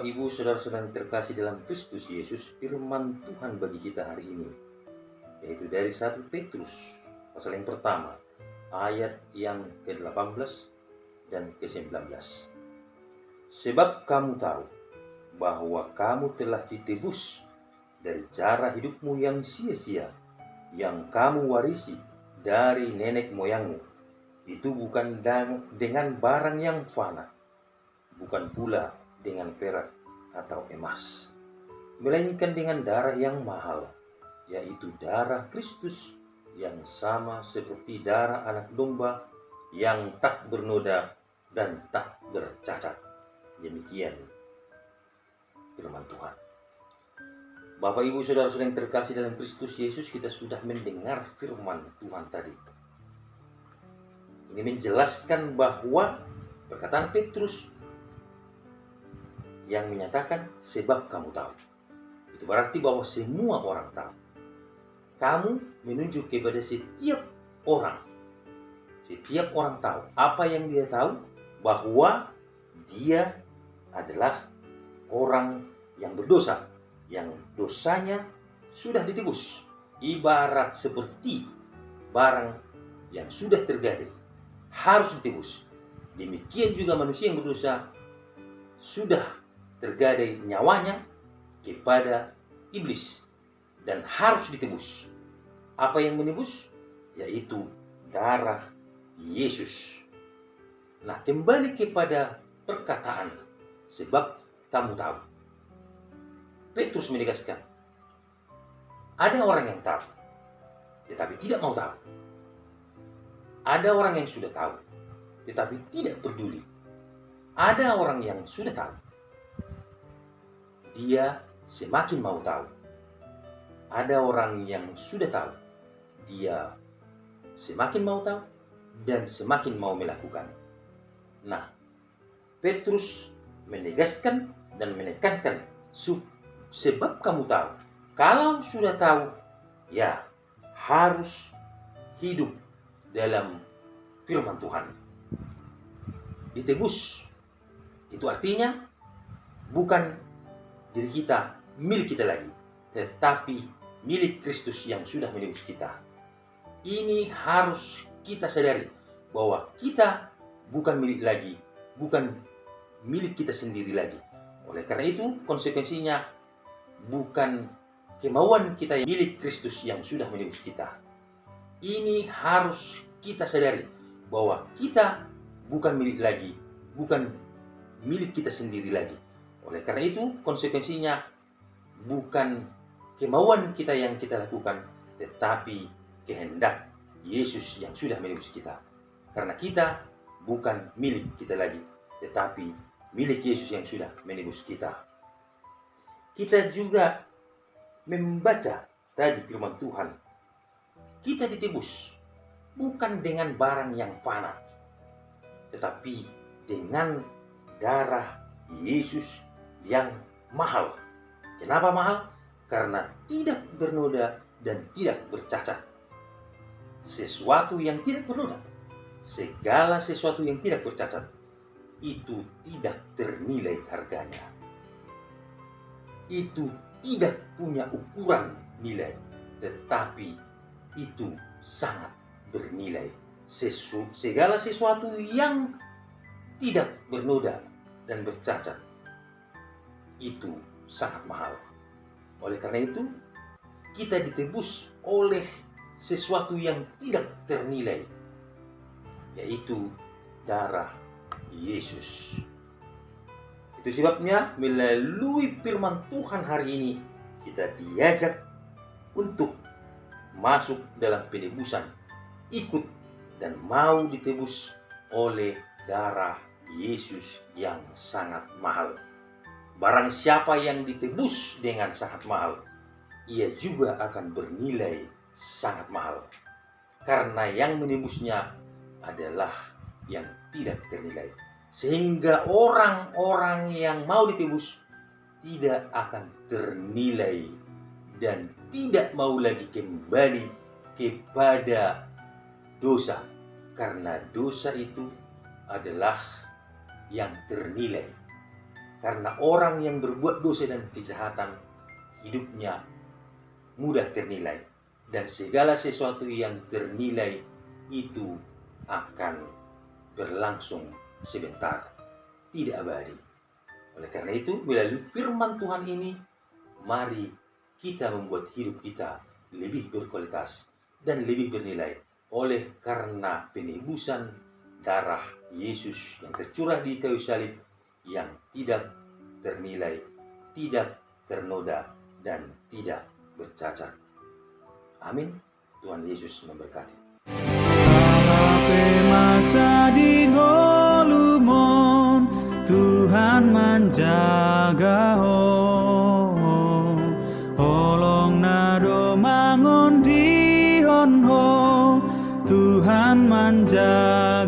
Bapak, Ibu, Saudara-saudara yang terkasih dalam Kristus Yesus, firman Tuhan bagi kita hari ini, yaitu dari 1 Petrus, pasal yang pertama, ayat yang ke-18 dan ke-19. Sebab kamu tahu bahwa kamu telah ditebus dari cara hidupmu yang sia-sia, yang kamu warisi dari nenek moyangmu. Itu bukan dengan barang yang fana, bukan pula dengan perak atau emas, melainkan dengan darah yang mahal, yaitu darah Kristus, yang sama seperti darah anak domba yang tak bernoda dan tak bercacat. Demikian firman Tuhan. Bapak, Ibu, Saudara-saudara yang terkasih dalam Kristus Yesus, kita sudah mendengar firman Tuhan tadi. Ini menjelaskan bahwa perkataan Petrus yang menyatakan sebab kamu tahu. Itu berarti bahwa semua orang tahu. Kamu menunjuk kepada setiap orang. Setiap orang tahu. Apa yang dia tahu? Bahwa dia adalah orang yang berdosa, yang dosanya sudah ditebus. Ibarat seperti barang yang sudah tergadai, harus ditebus. Demikian juga manusia yang berdosa sudah tergadai nyawanya kepada iblis dan harus ditebus. Apa yang menebus? Yaitu darah Yesus. Nah, kembali kepada perkataan sebab kamu tahu. Petrus menegaskan, ada orang yang tahu, tetapi tidak mau tahu. Ada orang yang sudah tahu, tetapi tidak peduli. Ada orang yang sudah tahu, dia semakin mau tahu. Ada orang yang sudah tahu, dia semakin mau tahu dan semakin mau melakukan. Nah, Petrus menegaskan dan menekankan sebab kamu tahu. Kalau sudah tahu, ya harus hidup dalam firman Tuhan. Ditebus, itu artinya bukan diri kita, milik kita lagi, tetapi milik Kristus yang sudah menebus kita. Ini harus kita sadari bahwa kita bukan milik lagi, bukan milik kita sendiri lagi. Oleh karena itu, konsekuensinya bukan kemauan kita yang milik Kristus yang sudah menebus kita. Ini harus kita sadari bahwa kita bukan milik lagi, bukan milik kita sendiri lagi. Oleh karena itu, konsekuensinya bukan kemauan kita yang kita lakukan, tetapi kehendak Yesus yang sudah menebus kita. Karena kita bukan milik kita lagi, tetapi milik Yesus yang sudah menebus kita. Kita juga membaca tadi firman Tuhan. Kita ditebus bukan dengan barang yang fana, tetapi dengan darah Yesus yang mahal. Kenapa mahal? Karena tidak bernoda dan tidak bercacat. Sesuatu yang tidak bernoda, segala sesuatu yang tidak bercacat, itu tidak ternilai harganya. Itu tidak punya ukuran nilai, tetapi itu sangat bernilai. Segala sesuatu yang tidak bernoda dan bercacat, itu sangat mahal. Oleh karena itu, kita ditebus oleh sesuatu yang tidak ternilai, yaitu darah Yesus. Itu sebabnya melalui firman Tuhan hari ini, kita diajak untuk masuk dalam penebusan, ikut dan mau ditebus oleh darah Yesus yang sangat mahal. Barang siapa yang ditebus dengan sangat mahal, ia juga akan bernilai sangat mahal. Karena yang menebusnya adalah yang tidak ternilai. Sehingga orang-orang yang mau ditebus tidak akan ternilai dan tidak mau lagi kembali kepada dosa. Karena dosa itu adalah yang ternilai. Karena orang yang berbuat dosa dan kejahatan, hidupnya mudah ternilai. Dan segala sesuatu yang ternilai itu akan berlangsung sebentar, tidak abadi. Oleh karena itu, melalui firman Tuhan ini, mari kita membuat hidup kita lebih berkualitas dan lebih bernilai oleh karena penebusan darah Yesus yang tercurah di kayu salib, yang tidak ternilai, tidak ternoda, dan tidak bercacat. Amin. Tuhan Yesus memberkati. Masa di golumon Tuhan menjaga holong nado mangon di honho Tuhan menjaga